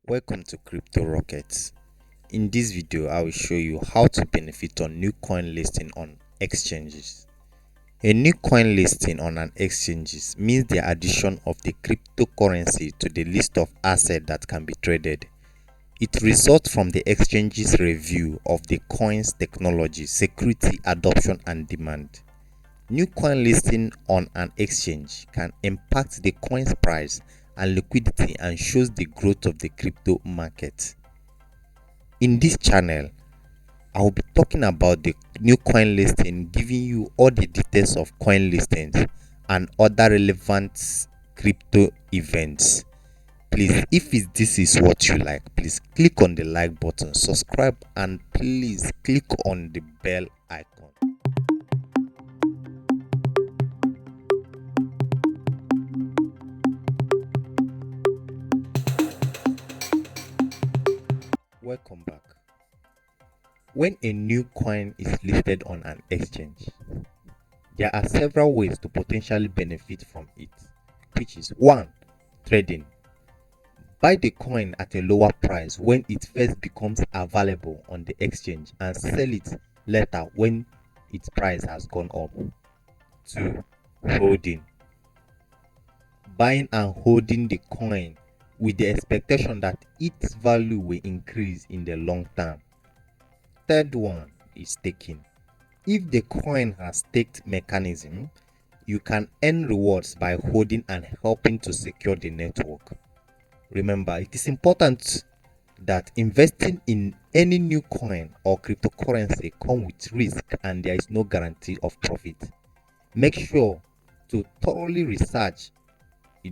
Welcome to Crypto Rockets. In this video, I will show you how to benefit on new coin listing on exchanges. A new coin listing on an exchange means the addition of the cryptocurrency to the list of assets that can be traded. It results from the exchange's review of the coin's technology, security, adoption, and demand. New coin listing on an exchange can impact the coin's price and liquidity and shows the growth of the crypto market. In this channel, I will be talking about the new coin listing, giving you all the details of coin listings and other relevant crypto events. Please, if this is what you like, please click on the like button, subscribe, and please click on the bell icon. Welcome back. When a new coin is listed on an exchange, there are several ways to potentially benefit from it, which is 1. Trading. Buy the coin at a lower price when it first becomes available on the exchange and sell it later when its price has gone up. 2. Holding. Buying and holding the coin with the expectation that its value will increase in the long term. Third one is staking. If the coin has staked mechanism, you can earn rewards by holding and helping to secure the network. Remember, it is important that investing in any new coin or cryptocurrency comes with risk and there is no guarantee of profit. Make sure to thoroughly research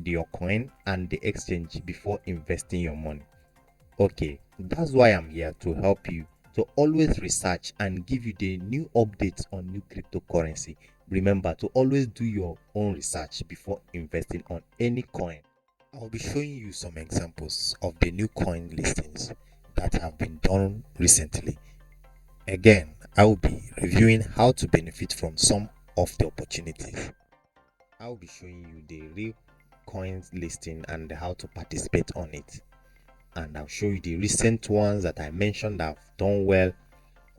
your coin and the exchange before investing your money. Okay, that's why I'm here to help you to always research and give you the new updates on new cryptocurrency. Remember to always do your own research before investing on any coin. I'll be showing you some examples of the new coin listings that have been done recently. Again, I will be reviewing how to benefit from some of the opportunities. I will be showing you the real coins listing and how to participate on it. And I'll show you the recent ones that I mentioned that have done well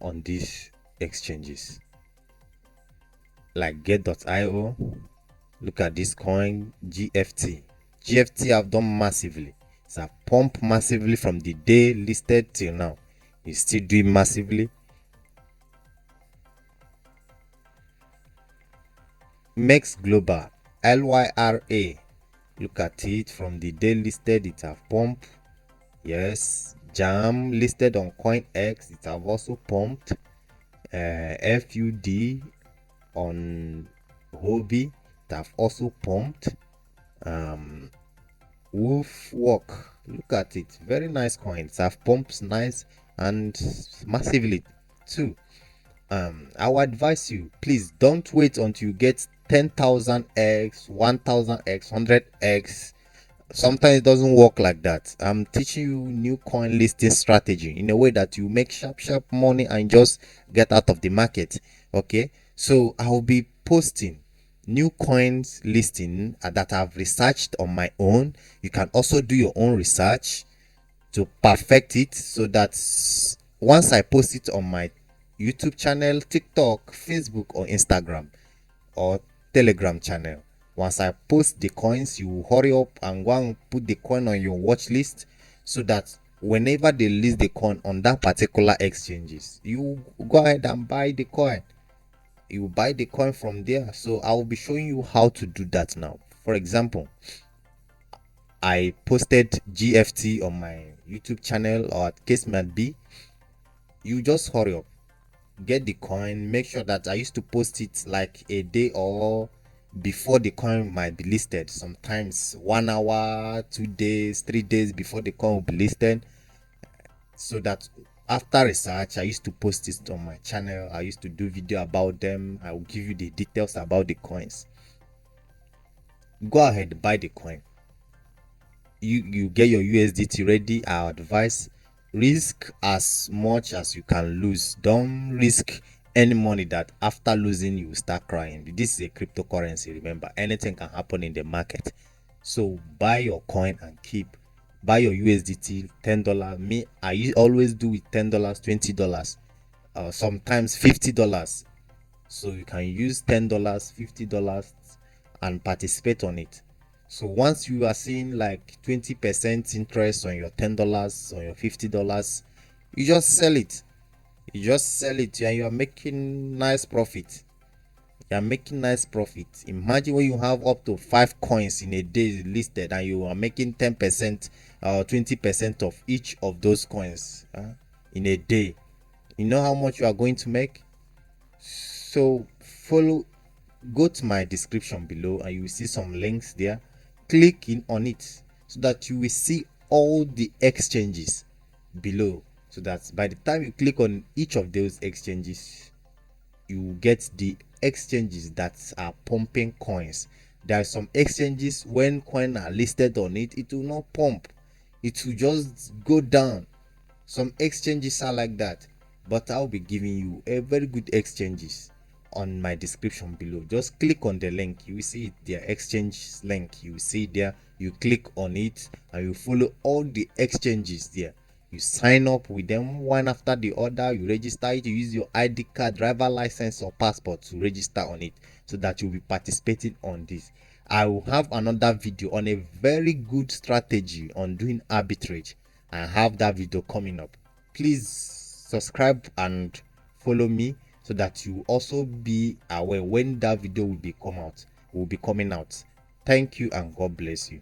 on these exchanges. Like Get.io. Look at this coin, GFT. GFT have done massively. It's a pump massively from the day listed till now. It's still doing massively. Mex Global, LYRA. Look at it from the day listed, it have pumped. Yes, Jam listed on CoinX, it have also pumped. FUD on Huobi, it have also pumped. Wolf Walk, look at it, very nice coins, have pumped nice and massively too. I would advise you, please don't wait until you get 10,000x, 1,000x, 100x. Sometimes it doesn't work like that. I'm teaching you new coin listing strategy in a way that you make sharp money and just get out of the market. Okay, so I will be posting new coins listing that I've researched on my own. You can also do your own research to perfect it, so that once I post it on my YouTube channel, TikTok, Facebook, or Instagram, or Telegram channel, once I post the coins, you hurry up and go and put the coin on your watch list, so that whenever they list the coin on that particular exchanges, you go ahead and buy the coin. You buy the coin from there. So I will be showing you how to do that now. For example, I posted GFT on my YouTube channel, or at case might be, you just hurry up, get the coin. Make sure that I used to post it like a day or before the coin might be listed, sometimes 1 hour, 2 days, 3 days before the coin will be listed, so that after research I used to post it on my channel. I used to do video about them. I will give you the details about the coins. Go ahead, buy the coin. You get your USDT ready. I advise risk as much as you can lose. Don't risk any money that after losing you will start crying. This is a cryptocurrency. Remember, anything can happen in the market. So buy your coin and keep. buy your USDT $10. Me, I always do it $10, $20, sometimes $50. So you can use $10, $50 and participate on it. So once you are seeing like 20% interest on your $10 or your $50, you just sell it. You just sell it and you are making nice profit. You are making nice profit. Imagine when you have up to 5 coins in a day listed and you are making 10% or 20% of each of those coins in a day. You know how much you are going to make? So go to my description below and you will see some links there. Click in on it so that you will see all the exchanges below, so that by the time you click on each of those exchanges, you get the exchanges that are pumping coins. There are some exchanges when coins are listed on it, it will not pump, it will just go down. Some exchanges are like that, but I'll be giving you a very good exchanges on my description below. Just click on the link, you will see it there, exchange link, you will see it there. You click on it and you follow all the exchanges there. You sign up with them one after the other. You register it. You use your ID card, driver license or passport to register on it, so that you'll be participating on this. I will have another video on a very good strategy on doing arbitrage. I have that video coming up. Please subscribe and follow me so that you also be aware when that video will be coming out. Thank you and God bless you.